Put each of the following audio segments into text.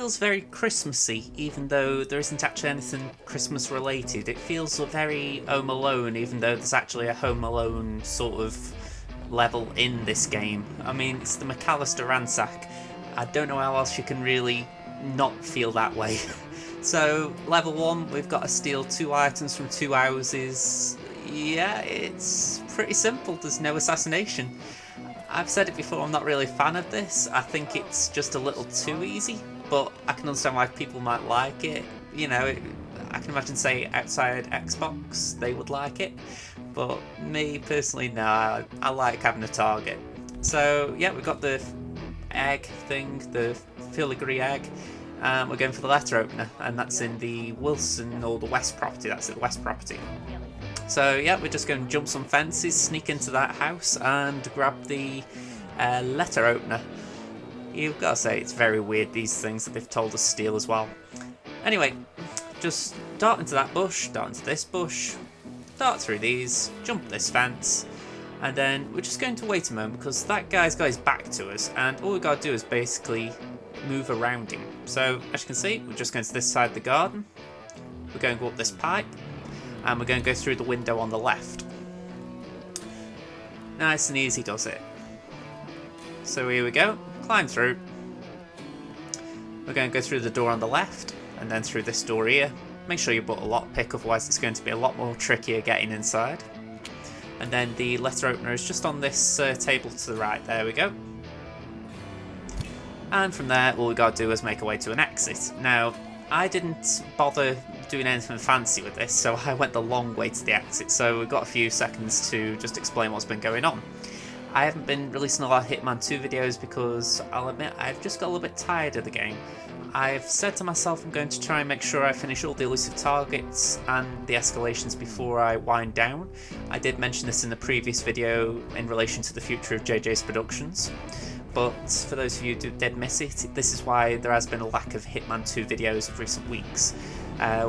feels very Christmassy, even though there isn't actually anything Christmas related. It feels very Home Alone, even though there's actually a Home Alone sort of level in this game. I mean, it's the McCallister Ransack. I don't know how else you can really not feel that way. So, level 1, we've got to steal 2 items from 2 houses. Yeah, it's pretty simple, there's no assassination. I've said it before, I'm not really a fan of this. I think it's just a little too easy, but I can understand why people might like it. You know, I can imagine, say, outside Xbox, they would like it. But me, personally, no, I like having a target. So, yeah, we've got the egg thing, the filigree egg. We're going for the letter opener, and that's in the Wilson or the West property. That's the West property. So yeah, we're just going to jump some fences, sneak into that house, and grab the letter opener. You've got to say, it's very weird, these things that they've told us to steal as well. Anyway, just dart into that bush, dart into this bush, dart through these, jump this fence, and then we're just going to wait a moment because that guy's got his back to us, and all we've got to do is basically move around him. So as you can see, we're just going to this side of the garden, we're going to go up this pipe, and we're going to go through the window on the left. Nice and easy does it. So here we go, climb through. We're going to go through the door on the left, and then through this door here. Make sure you put a lockpick, otherwise it's going to be a lot more trickier getting inside. And then the letter opener is just on this table to the right, there we go. And from there, all we got to do is make our way to an exit. Now, I didn't bother doing anything fancy with this, so I went the long way to the exit, so we've got a few seconds to just explain what's been going on. I haven't been releasing a lot of Hitman 2 videos because, I'll admit, I've just got a little bit tired of the game. I've said to myself I'm going to try and make sure I finish all the elusive targets and the escalations before I wind down. I did mention this in the previous video in relation to the future of JJ's Productions. But for those of you who did miss it, this is why there has been a lack of Hitman 2 videos of recent weeks.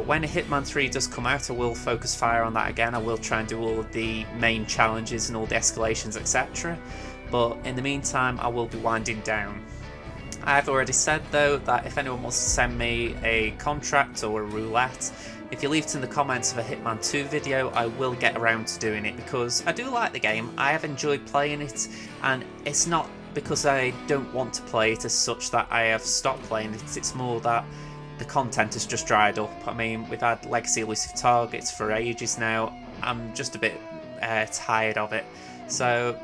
When Hitman 3 does come out, I will focus fire on that again. I will try and do all of the main challenges and all the escalations, etc. But in the meantime, I will be winding down. I have already said though that if anyone wants to send me a contract or a roulette, if you leave it in the comments of a Hitman 2 video, I will get around to doing it because I do like the game. I have enjoyed playing it, and it's not because I don't want to play it as such that I have stopped playing it. It's more that the content has just dried up. I mean, we've had Legacy Elusive Targets for ages now. I'm just a bit tired of it. So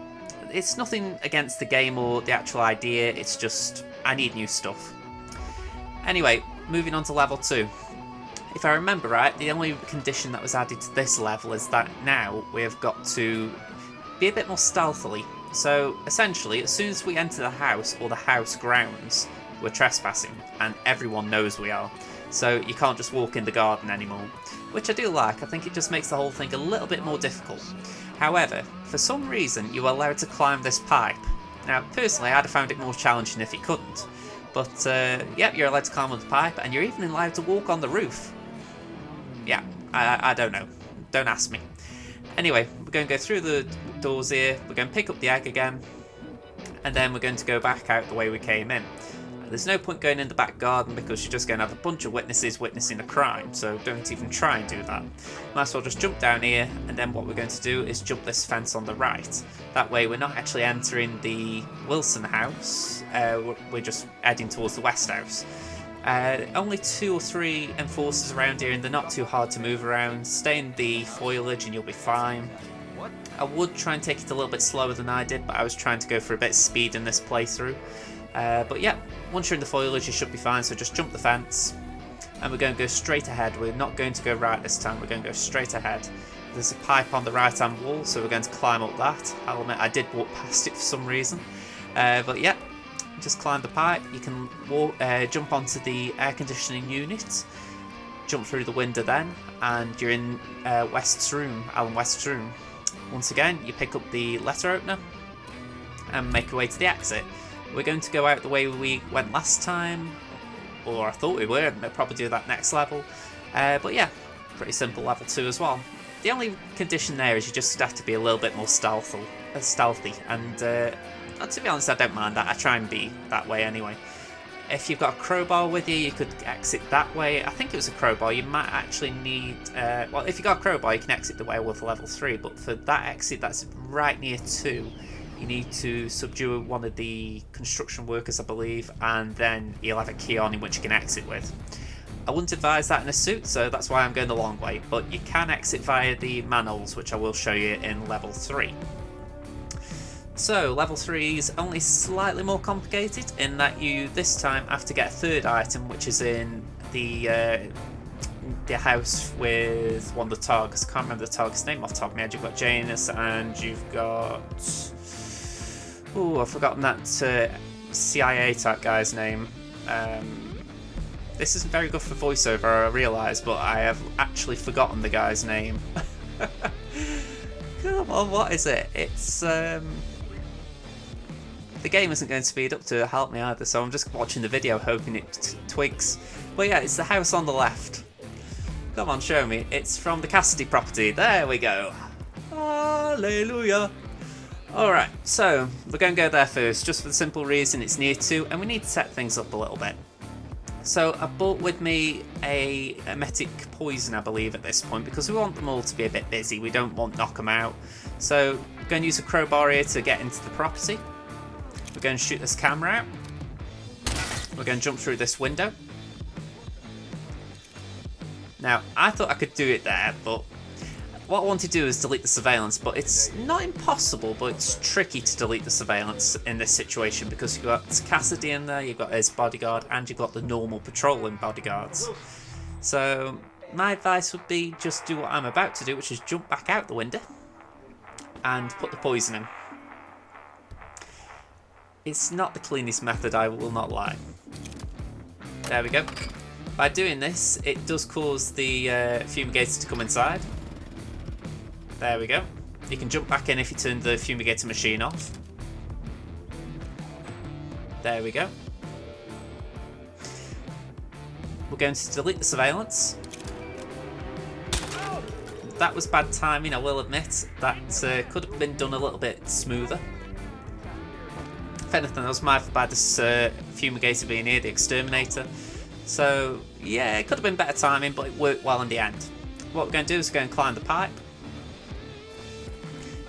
it's nothing against the game or the actual idea, it's just I need new stuff. Anyway, moving on to level 2. If I remember right, the only condition that was added to this level is that now we have got to be a bit more stealthily. So essentially, as soon as we enter the house or the house grounds, we're trespassing, and everyone knows we are. So you can't just walk in the garden anymore, which I do like. I think it just makes the whole thing a little bit more difficult. However, for some reason you are allowed to climb this pipe. Now, personally, I'd have found it more challenging if you couldn't. But, yeah, you're allowed to climb on the pipe, and you're even allowed to walk on the roof. Yeah, I don't know. Don't ask me. Anyway, we're going to go through the doors here, we're going to pick up the egg again, and then we're going to go back out the way we came in. There's no point going in the back garden because you're just going to have a bunch of witnesses witnessing a crime, so don't even try and do that. Might as well just jump down here, and then what we're going to do is jump this fence on the right. That way we're not actually entering the Wilson house, we're just heading towards the West house. Only 2 or 3 enforcers around here, and they're not too hard to move around. Stay in the foliage and you'll be fine. I would try and take it a little bit slower than I did, but I was trying to go for a bit of speed in this playthrough. But yeah, once you're in the foliage you should be fine, so just jump the fence. And we're going to go straight ahead. We're not going to go right this time, we're going to go straight ahead. There's a pipe on the right hand wall, so we're going to climb up that. I'll admit I did walk past it for some reason. But yeah, just climb the pipe. You can walk, jump onto the air conditioning unit, jump through the window then, and you're in West's room, Alan West's room. Once again, you pick up the letter opener and make your way to the exit. We're going to go out the way we went last time, or I thought we were, and we'll probably do that next level. But yeah, pretty simple level 2 as well. The only condition there is you just have to be a little bit more stealthy, and to be honest, I don't mind that. I try and be that way anyway. If you've got a crowbar with you, you could exit that way. I think it was a crowbar. You might actually need... well, if you've got a crowbar, you can exit the way with level 3, but for that exit that's right near 2, you need to subdue one of the construction workers, I believe, and then you'll have a key on in which you can exit with. I wouldn't advise that in a suit, so that's why I'm going the long way, but you can exit via the manholes, which I will show you in level 3. So, level 3 is only slightly more complicated in that you this time have to get a third item, which is in the house with one of the targets. I can't remember the target's name off the top of my head. You've got Janus and you've got... oh, I've forgotten that CIA type guy's name. This isn't very good for voiceover, I realise, but I have actually forgotten the guy's name. Come on, what is it? It's... the game isn't going to speed up to help me either, so I'm just watching the video hoping it twigs. But yeah, it's the house on the left. Come on, show me. It's from the Cassidy property. There we go. Hallelujah. Alright, so we're going to go there first, just for the simple reason it's near 2, and we need to set things up a little bit. So I brought with me a emetic poison, I believe, at this point, because we want them all to be a bit busy. We don't want knock them out. So we're going to use a crowbar here to get into the property. We're going to shoot this camera out. We're going to jump through this window. Now, I thought I could do it there, but what I want to do is delete the surveillance, but it's not impossible, but it's tricky to delete the surveillance in this situation because you've got Cassidy in there, you've got his bodyguard, and you've got the normal patrolling bodyguards. So my advice would be just do what I'm about to do, which is jump back out the window and put the poison in. It's not the cleanest method, I will not lie. There we go. By doing this, it does cause the fumigator to come inside. There we go. You can jump back in if you turn the fumigator machine off. There we go. We're going to delete the surveillance. That was bad timing, I will admit. That could have been done a little bit smoother. If anything, that was my bad as fumigator being here, the exterminator. So yeah, it could have been better timing, but it worked well in the end. What we're going to do is go and climb the pipe.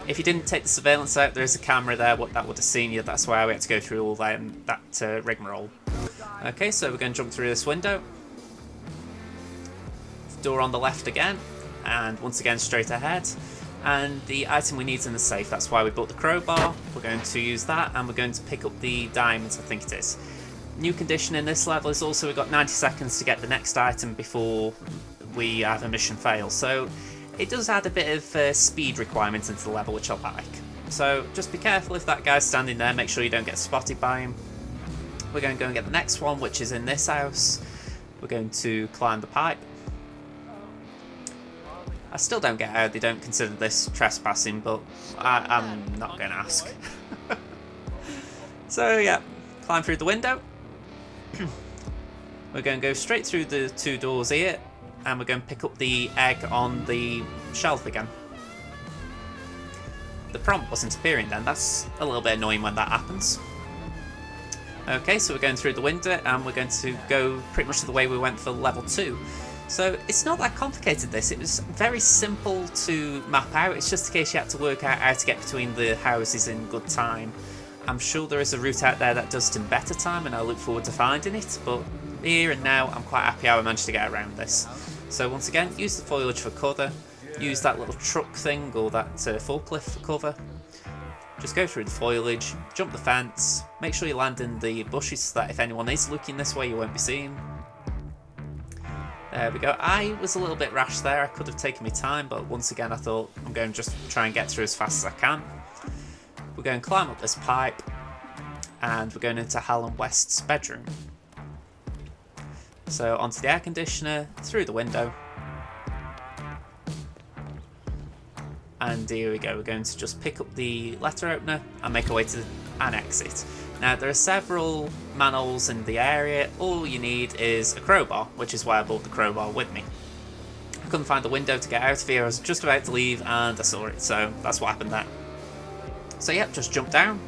If you didn't take the surveillance out, there is a camera there that would have seen you. That's why we had to go through all that rigmarole. Okay, so we're going to jump through this window. Door on the left again, and once again straight ahead. And the item we need is in the safe, that's why we bought the crowbar. We're going to use that, and we're going to pick up the diamonds, I think it is. New condition in this level is also we've got 90 seconds to get the next item before we have a mission fail. So it does add a bit of speed requirements into the level, which I like. So just be careful if that guy's standing there, make sure you don't get spotted by him. We're going to go and get the next one, which is in this house. We're going to climb the pipe. I still don't get how they don't consider this trespassing, but I'm not going to ask. So yeah, climb through the window. We're going to go straight through the 2 doors here, and we're going to pick up the egg on the shelf again. The prompt wasn't appearing then, that's a little bit annoying when that happens. Okay, so we're going through the window, and we're going to go pretty much the way we went for level 2. So it's not that complicated, this. It was very simple to map out. It's just a case you had to work out how to get between the houses in good time. I'm sure there is a route out there that does it in better time, and I look forward to finding it, but here and now I'm quite happy how I managed to get around this. So once again, use the foliage for cover, use that little truck thing or that forklift for cover. Just go through the foliage, jump the fence, make sure you land in the bushes so that if anyone is looking this way you won't be seen. There we go. I was a little bit rash there, I could have taken my time, but once again I thought I'm going to just try and get through as fast as I can. We're going to climb up this pipe, and we're going into Helen West's bedroom. So onto the air conditioner, through the window. And here we go, we're going to just pick up the letter opener and make our way to an exit. Now there are several manholes in the area, all you need is a crowbar, which is why I brought the crowbar with me. I couldn't find the window to get out of here, I was just about to leave and I saw it, so that's what happened there. So yep, just jump down.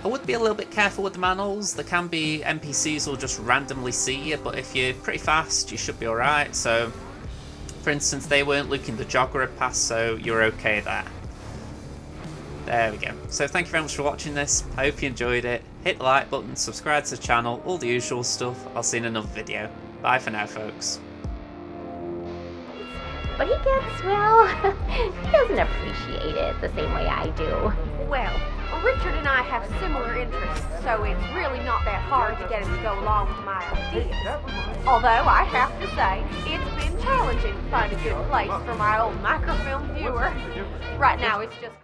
I would be a little bit careful with the manholes. There can be NPCs who'll just randomly see you, but if you're pretty fast, you should be alright. So, for instance, they weren't looking the jogger had passed, so you're okay there. There we go. So thank you very much for watching this. I hope you enjoyed it. Hit the like button, subscribe to the channel, all the usual stuff. I'll see you in another video. Bye for now, folks. But he gets, well, he doesn't appreciate it the same way I do. Well, Richard and I have similar interests, so it's really not that hard to get him to go along with my ideas. Although I have to say, it's been challenging to find a good place for my old microfilm viewer. Right now, it's just